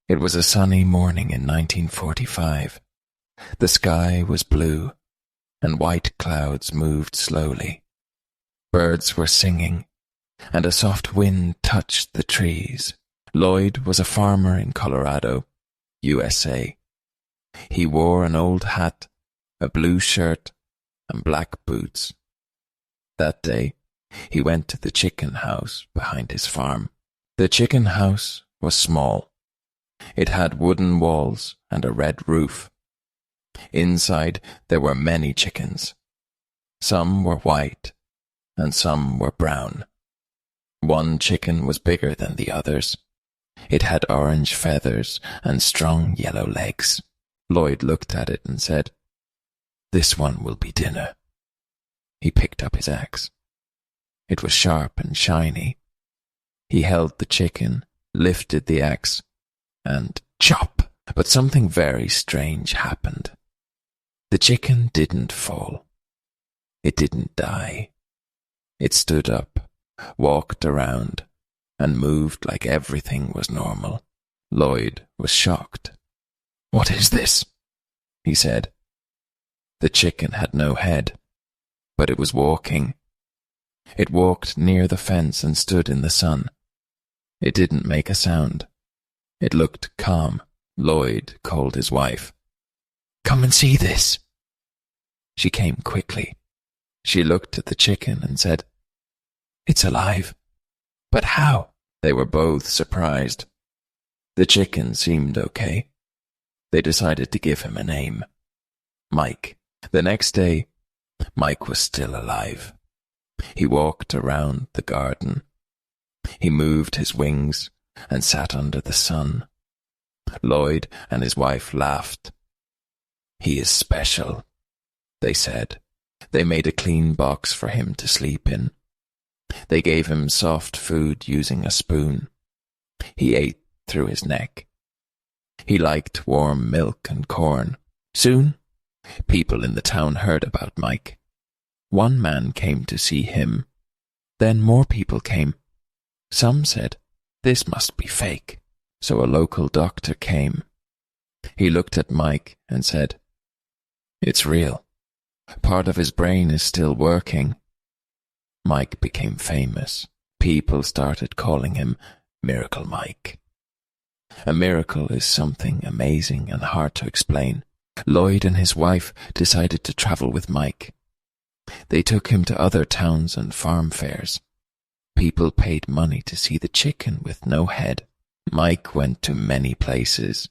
It was a sunny morning in 1945. The sky was blue, and white clouds moved slowly. Birds were singing, and a soft wind touched the trees. Lloyd was a farmer in Colorado, USA. He wore an old hat, a blue shirt, and black boots. That day, he went to the chicken house behind his farm. The chicken house was small. It had wooden walls and a red roof. Inside there were many chickens. Some were white, and some were brown. One chicken was bigger than the others. It had orange feathers and strong yellow legs. Lloyd looked at it and said, "This one will be dinner." He picked up his axe. It was sharp and shiny. He held the chicken, lifted the axe, and chop! But something very strange happened. The chicken didn't fall. It didn't die. It stood up, walked around, and moved like everything was normal. Lloyd was shocked. "What is this?" he said. The chicken had no head, but it was walking. It walked near the fence and stood in the sun. It didn't make a sound. It looked calm. Lloyd called his wife. "Come and see this." She came quickly. She looked at the chicken and said, "It's alive." "But how?" They were both surprised. The chicken seemed okay. They decided to give him a name. Mike. The next day, Mike was still alive. He walked around the garden. He moved his wings and sat under the sun. Lloyd and his wife laughed. "He is special," they said. They made a clean box for him to sleep in. They gave him soft food using a spoon. He ate through his neck. He liked warm milk and corn. Soon, people in the town heard about Mike. One man came to see him. Then more people came. Some said, "This must be fake." So a local doctor came. He looked at Mike and said, "It's real. Part of his brain is still working." Mike became famous. People started calling him Miracle Mike. A miracle is something amazing and hard to explain. Lloyd and his wife decided to travel with Mike. They took him to other towns and farm fairs. People paid money to see the chicken with no head. Mike went to many places.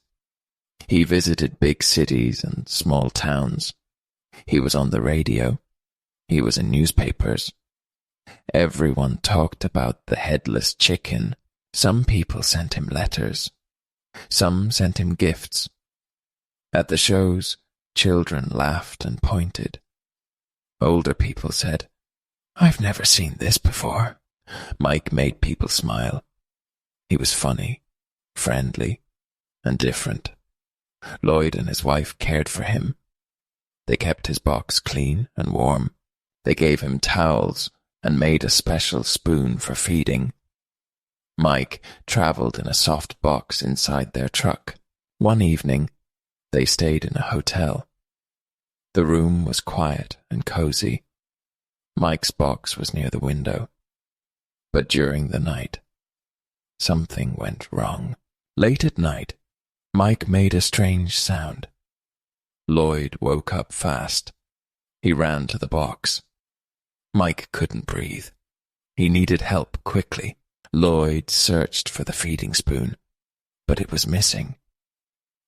He visited big cities and small towns. He was on the radio. He was in newspapers. Everyone talked about the headless chicken. Some people sent him letters. Some sent him gifts. At the shows, children laughed and pointed. Older people said, "I've never seen this before." Mike made people smile. He was funny, friendly, and different. Lloyd and his wife cared for him. They kept his box clean and warm. They gave him towels and made a special spoon for feeding. Mike traveled in a soft box inside their truck. One evening, they stayed in a hotel. The room was quiet and cozy. Mike's box was near the window. But during the night, something went wrong. Late at night, Mike made a strange sound. Lloyd woke up fast. He ran to the box. Mike couldn't breathe. He needed help quickly. Lloyd searched for the feeding spoon, but it was missing.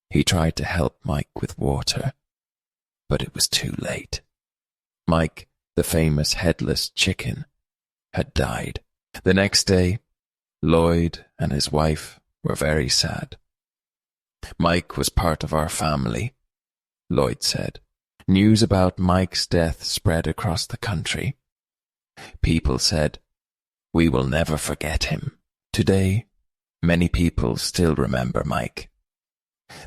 He tried to help Mike with water, but it was too late. Mike, the famous headless chicken, had died. The next day, Lloyd and his wife were very sad. "Mike was part of our family," Lloyd said. News about Mike's death spread across the country. People said, "We will never forget him." Today, many people still remember Mike.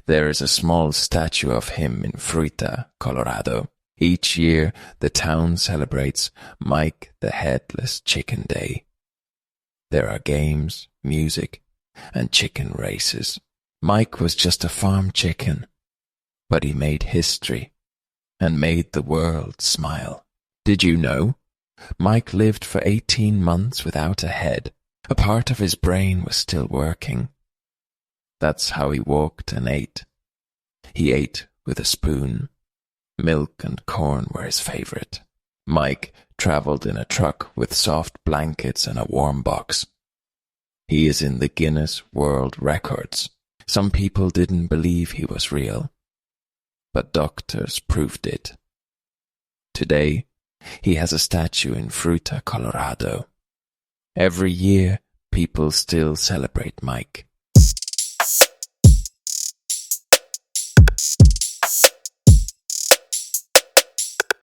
There is a small statue of him in Fruita, Colorado. Each year, the town celebrates Mike the Headless Chicken Day. There are games, music, and chicken races. Mike was just a farm chicken, but he made history and made the world smile. Did you know? Mike lived for 18 months without a head. A part of his brain was still working. That's how he walked and ate. He ate with a spoon. Milk and corn were his favorite. Mike traveled in a truck with soft blankets and a warm box. He is in the Guinness World Records. Some people didn't believe he was real, but doctors proved it. Today, he has a statue in Fruita, Colorado. Every year, people still celebrate Mike.